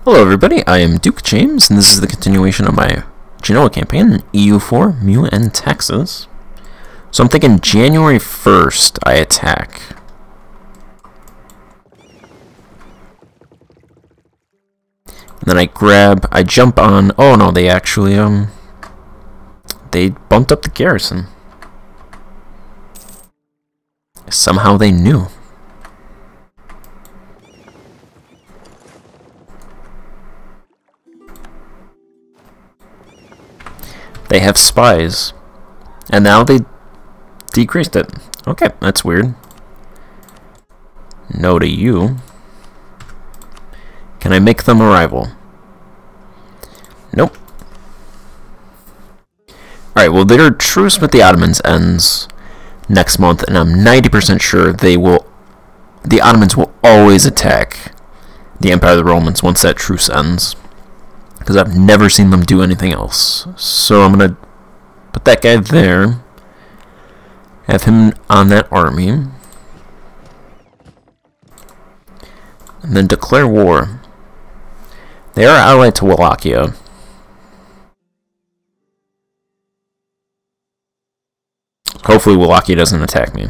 Hello everybody, I am Duke James, and this is the continuation of my Genoa campaign, EU4 Meiou and Taxes. So I'm thinking January 1st I attack. And then I jump on, oh no, they actually, they bumped up the garrison. Somehow they knew. They have spies. And now they decreased it. Okay, that's weird. No to you. Can I make them a rival? Nope. Alright, well their truce with the Ottomans ends next month, and I'm 90% sure the Ottomans will always attack the Empire of the Romans once that truce ends. Because I've never seen them do anything else. So I'm going to put that guy there. Have him on that army. And then declare war. They are allied to Wallachia. Hopefully Wallachia doesn't attack me.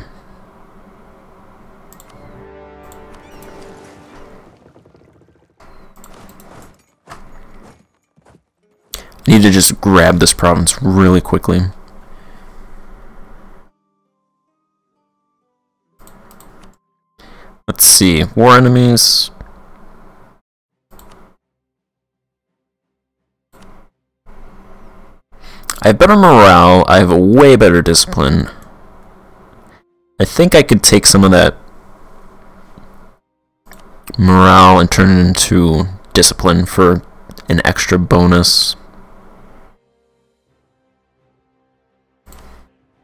I need to just grab this province really quickly. Let's see. War enemies. I have better morale. I have a way better discipline. I think I could take some of that morale and turn it into discipline for an extra bonus.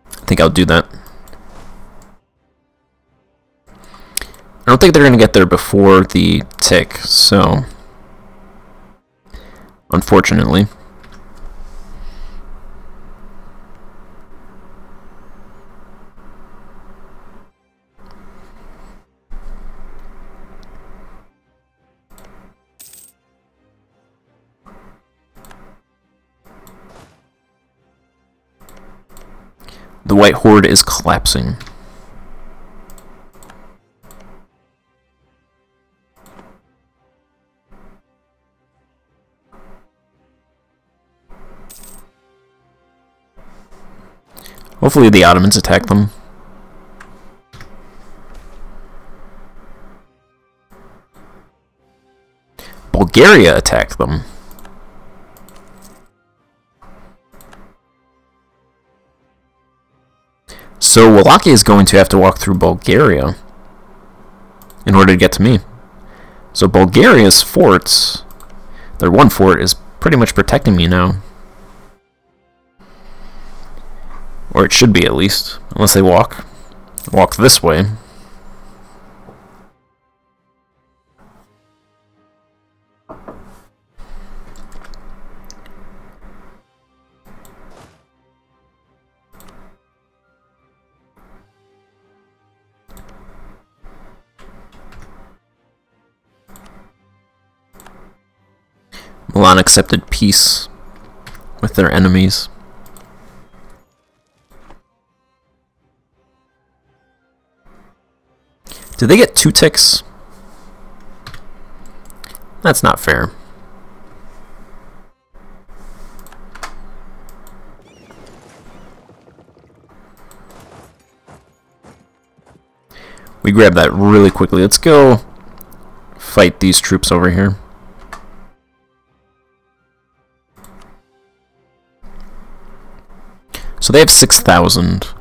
I think I'll do that. I don't think they're going to get there before the tick, so unfortunately. The White Horde is collapsing. Hopefully the Ottomans attack them. Bulgaria attacked them. So Wallachia is going to have to walk through Bulgaria in order to get to me. So Bulgaria's forts, their one fort, is pretty much protecting me now. Or it should be, at least. Unless they walk this way. Milan accepted peace with their enemies. Did they get 2 ticks? That's not fair. We grab that really quickly. Let's go fight these troops over here. So they have 6,000.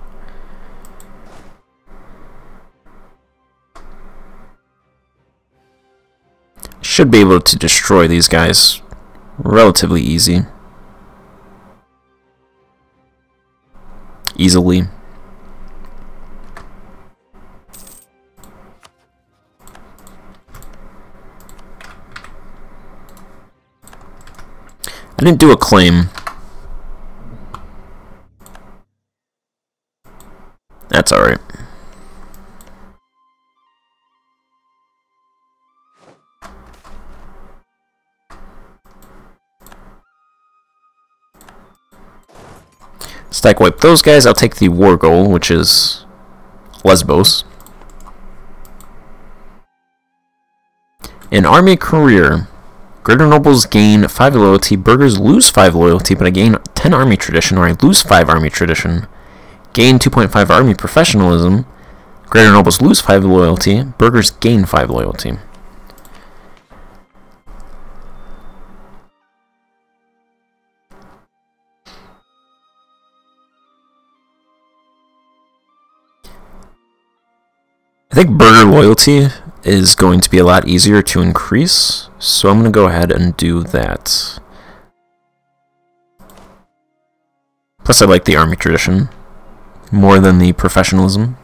Should be able to destroy these guys relatively easily. I didn't do a claim. That's alright. Stack wipe those guys. I'll take the war goal, which is Lesbos. In army career, greater nobles gain 5 loyalty, burghers lose 5 loyalty, but I gain 10 army tradition, or I lose 5 army tradition. Gain 2.5 army professionalism. Greater nobles lose 5 loyalty, burghers gain 5 loyalty. I think burgher loyalty is going to be a lot easier to increase, so I'm going to go ahead and do that. Plus I like the army tradition more than the professionalism.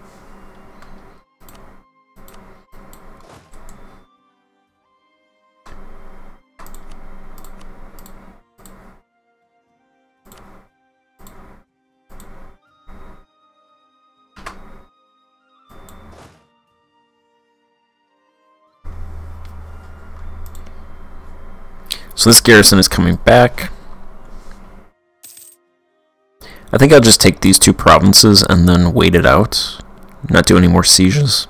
So this garrison is coming back. I think I'll just take these 2 provinces and then wait it out. Not do any more sieges.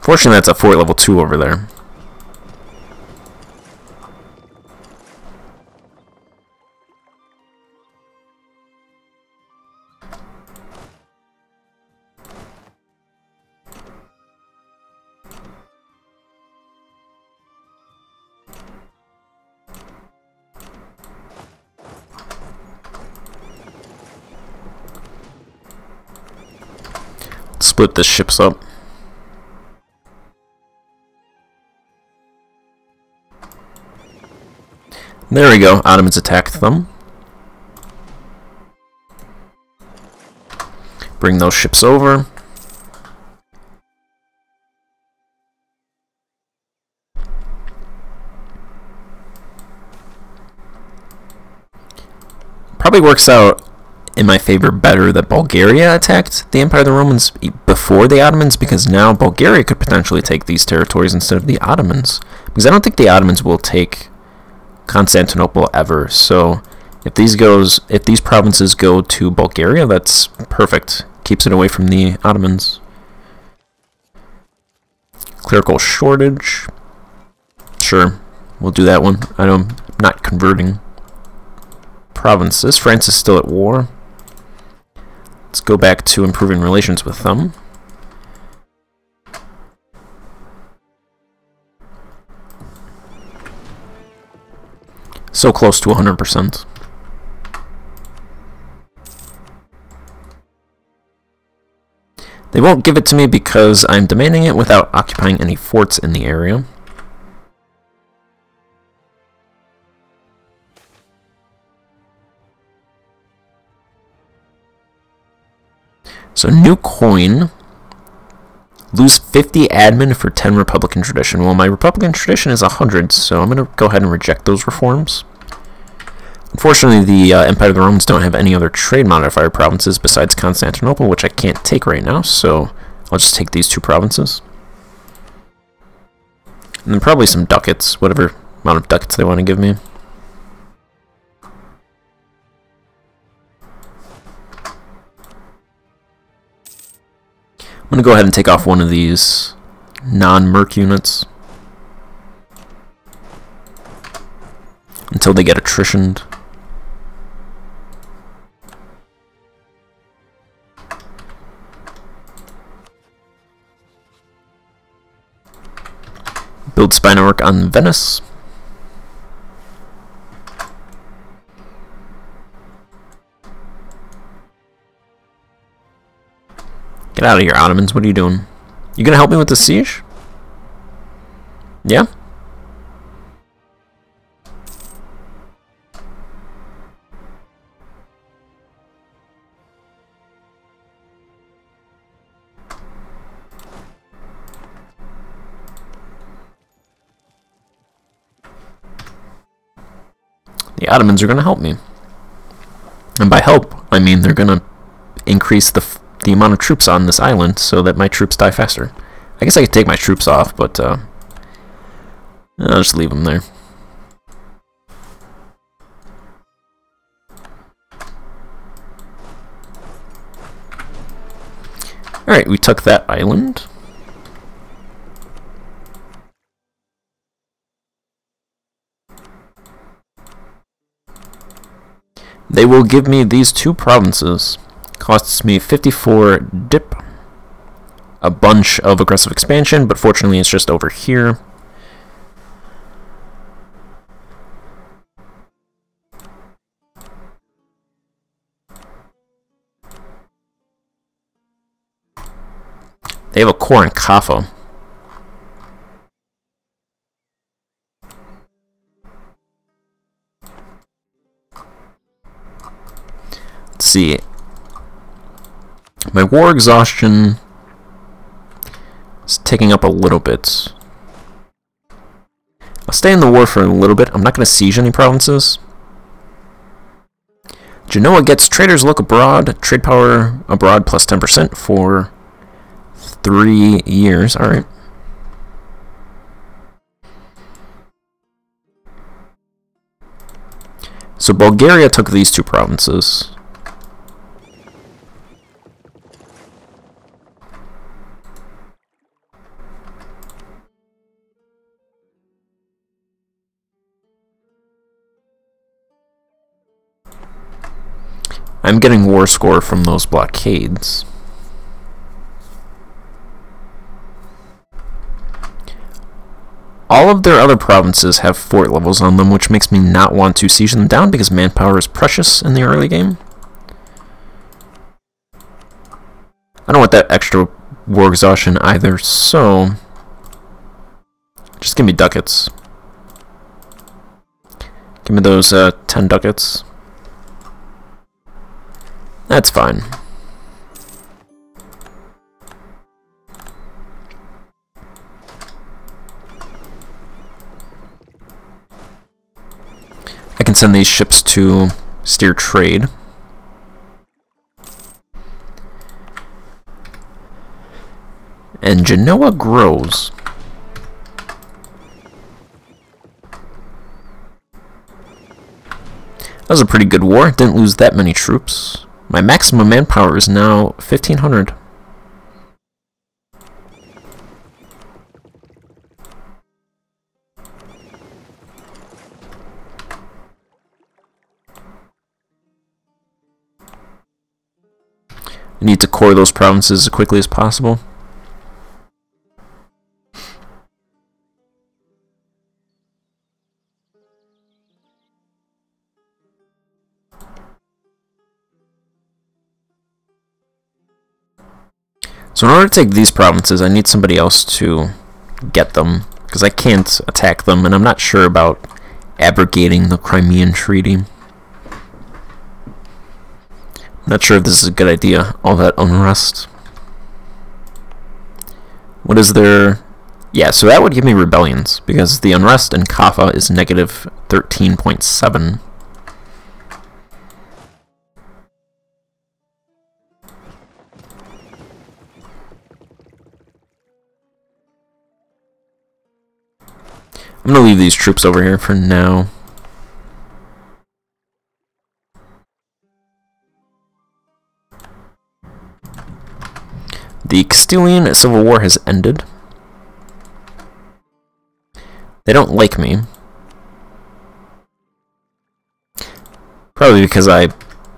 Fortunately, that's a fort level 2 over there. Split the ships up. There we go. Ottomans attacked them. Bring those ships over. Probably works out in my favor better that Bulgaria attacked the Empire of the Romans before the Ottomans, because now Bulgaria could potentially take these territories instead of the Ottomans. Because I don't think the Ottomans will take Constantinople ever. So if these provinces go to Bulgaria, that's perfect. Keeps it away from the Ottomans. Clerical shortage. Sure, we'll do that one. I'm not converting provinces. France is still at war. Let's go back to improving relations with them. So close to 100%. They won't give it to me because I'm demanding it without occupying any forts in the area. So new coin, lose 50 admin for 10 Republican tradition. Well, my Republican tradition is 100, so I'm going to go ahead and reject those reforms. Unfortunately, the Empire of the Romans don't have any other trade modifier provinces besides Constantinople, which I can't take right now, so I'll just take these 2 provinces. And then probably some ducats, whatever amount of ducats they want to give me. I'm going to go ahead and take off one of these non-merc units until they get attritioned. Build spy network on Venice. Get out of here, Ottomans. What are you doing? You gonna help me with the siege? Yeah? The Ottomans are gonna help me. And by help, I mean they're gonna increase the amount of troops on this island so that my troops die faster. I guess I could take my troops off, but I'll just leave them there. Alright, we took that island. They will give me these 2 provinces. Costs me 54 dip. A bunch of aggressive expansion, but fortunately it's just over here. They have a core in Kaffa. Let's see. My war exhaustion is ticking up a little bit. I'll stay in the war for a little bit. I'm not going to siege any provinces. Genoa gets traders look abroad, trade power abroad plus 10% for 3 years. Alright. So Bulgaria took these 2 provinces. I'm getting war score from those blockades. All of their other provinces have fort levels on them, which makes me not want to siege them down because manpower is precious in the early game. I don't want that extra war exhaustion either, so just give me ducats. Give me those 10 ducats. That's fine. I can send these ships to steer trade. And Genoa grows. That was a pretty good war. Didn't lose that many troops. My maximum manpower is now 1,500. I need to core those provinces as quickly as possible. So in order to take these provinces, I need somebody else to get them, because I can't attack them, and I'm not sure about abrogating the Crimean Treaty. Not sure if this is a good idea, all that unrest. What is their... Yeah, so that would give me rebellions, because the unrest in Kaffa is negative 13.7. I'm going to leave these troops over here for now. The Castilian Civil War has ended. They don't like me. Probably because I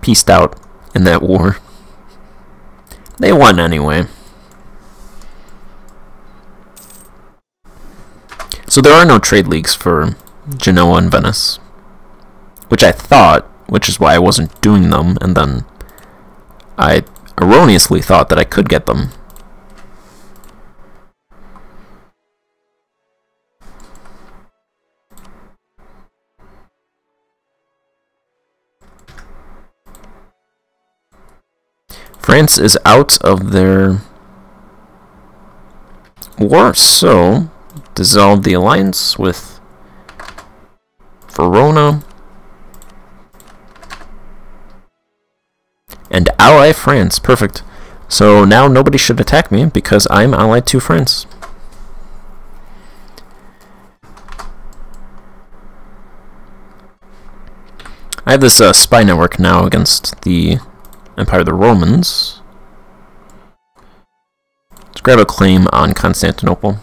peaced out in that war. They won anyway. So there are no trade leagues for Genoa and Venice, which I thought, which is why I wasn't doing them, and then I erroneously thought that I could get them. France is out of their war, so dissolve the alliance with Verona and ally France. Perfect. So now nobody should attack me because I'm allied to France. I have this spy network now against the Empire of the Romans. grab a claim on Constantinople.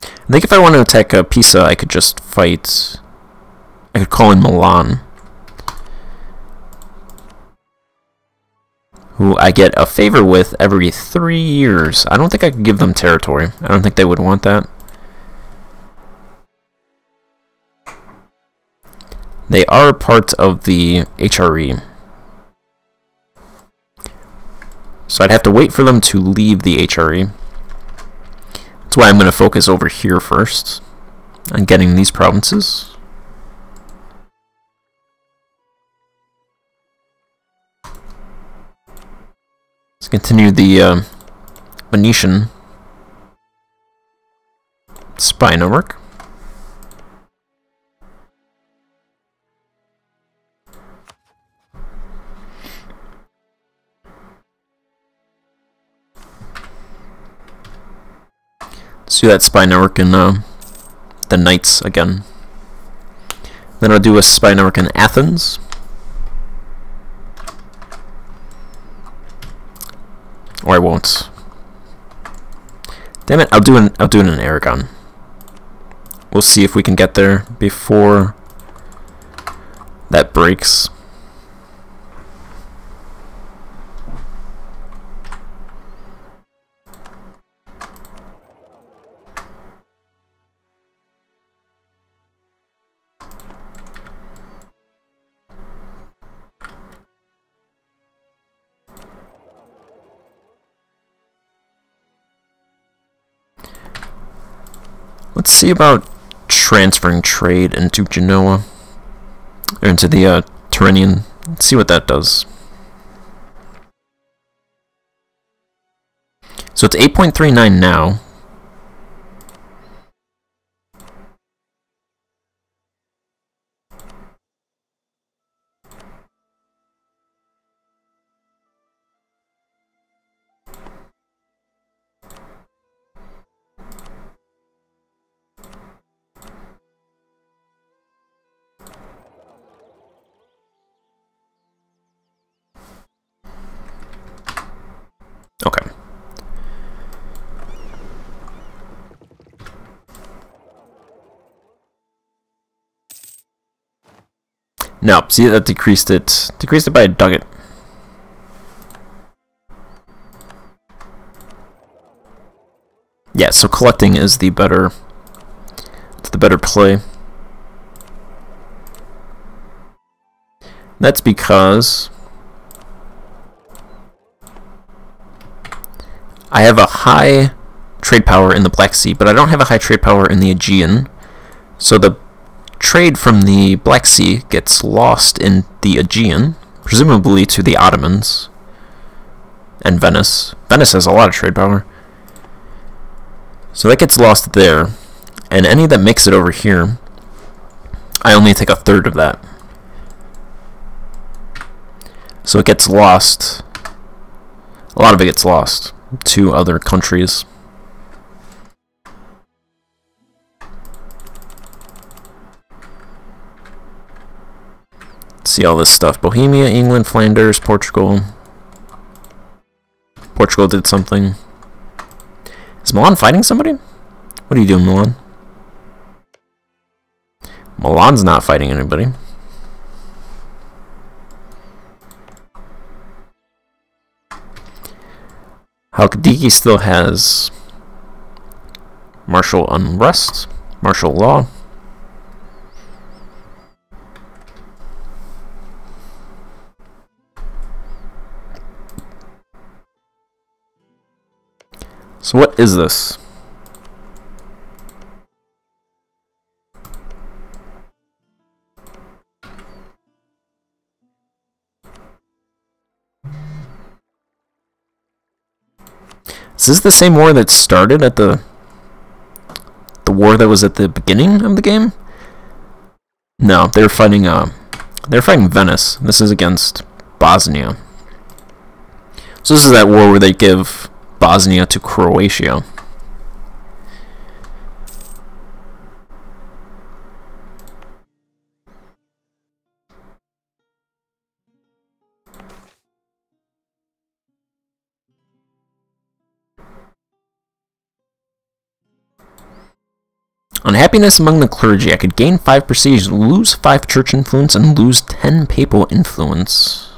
I think if I want to attack Pisa, I could just fight... I could call in Milan, who I get a favor with every 3 years. I don't think I could give them territory. I don't think they would want that. They are part of the HRE. So I'd have to wait for them to leave the HRE. That's why I'm going to focus over here first on getting these provinces. Let's continue the Venetian spy network. Let's do that spy network in the Knights again. Then I'll do a spy network in Athens. Or I won't. Damn it! I'll do it in Aragon. We'll see if we can get there before that breaks. Let's see about transferring trade into Genoa, or into the Tyrrhenian. Let's see what that does. So it's 8.39 now. Okay. No, see, that decreased it. Decreased it by a ducat. Yeah, so collecting is the better. It's the better play. That's because I have a high trade power in the Black Sea, but I don't have a high trade power in the Aegean. So the trade from the Black Sea gets lost in the Aegean, presumably to the Ottomans and Venice. Venice has a lot of trade power. So that gets lost there, and any that makes it over here, I only take a third of that. So it gets lost. A lot of it gets lost to other countries. See all this stuff. Bohemia, England, Flanders, Portugal. Portugal did something. Is Milan fighting somebody? What are you doing, Milan? Milan's not fighting anybody. Halkidiki still has martial unrest, martial law. So what is this? Is this the same war that started at the war that was at the beginning of the game? No, they were fighting They're fighting Venice. This is against Bosnia. So this is that war where they give Bosnia to Croatia. Unhappiness among the clergy. I could gain 5 prestige, lose 5 church influence, and lose 10 papal influence.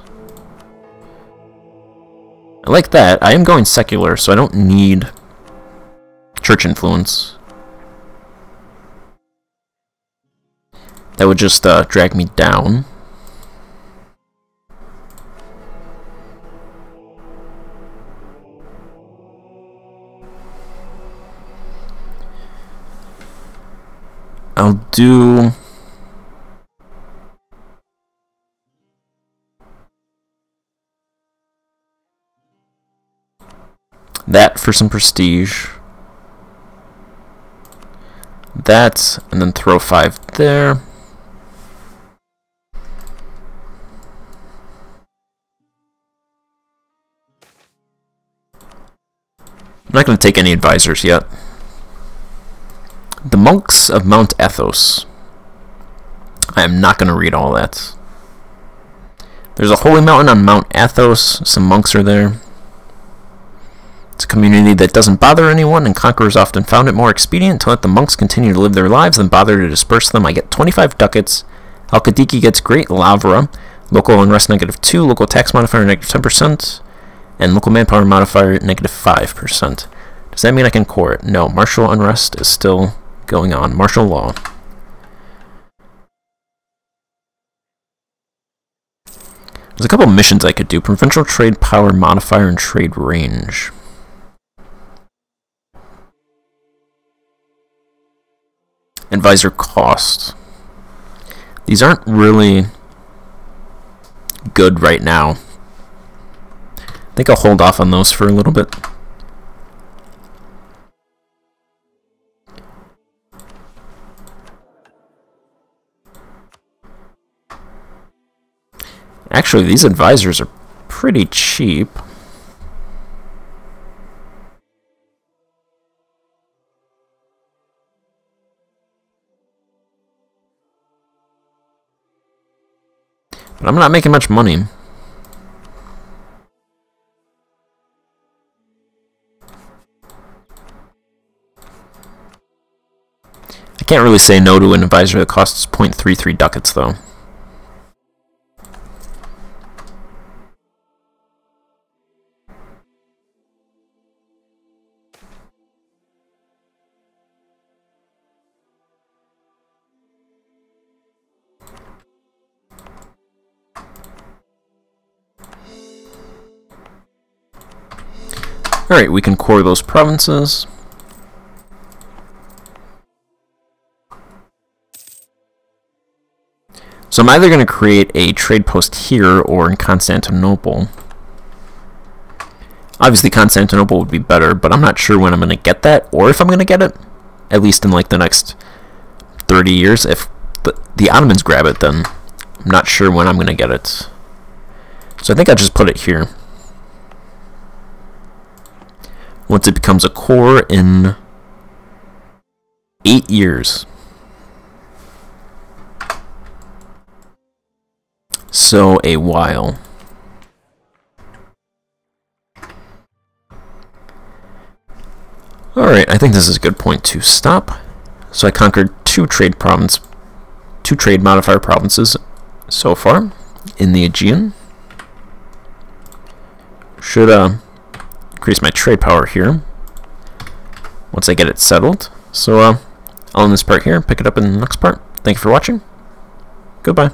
I like that. I am going secular, so I don't need church influence. That would just drag me down. I'll do that for some prestige. That, and then throw 5 there. I'm not going to take any advisors yet. The monks of Mount Athos. I am not going to read all that. There's a holy mountain on Mount Athos. Some monks are there. It's a community that doesn't bother anyone, and conquerors often found it more expedient to let the monks continue to live their lives than bother to disperse them. I get 25 ducats. Al-Kadiki gets Great Lavra. Local unrest -2. Local tax modifier -10%. And local manpower modifier -5%. Does that mean I can core it? No. Martial unrest is still going on. Martial law. There's a couple missions I could do. Provincial trade power modifier and trade range. Advisor cost. These aren't really good right now. I think I'll hold off on those for a little bit. Actually, these advisors are pretty cheap. But I'm not making much money. I can't really say no to an advisor that costs 0.33 ducats, though. Alright, we can core those provinces. So I'm either going to create a trade post here or in Constantinople. Obviously Constantinople would be better, but I'm not sure when I'm going to get that, or if I'm going to get it. At least in like the next 30 years. If the Ottomans grab it, then I'm not sure when I'm going to get it. So I think I'll just put it here. Once it becomes a core in 8 years. So a while. Alright, I think this is a good point to stop. So I conquered 2 trade modifier provinces so far in the Aegean. Should increase my trade power here once I get it settled. So I'll end this part here, pick it up in the next part. Thank you for watching. Goodbye.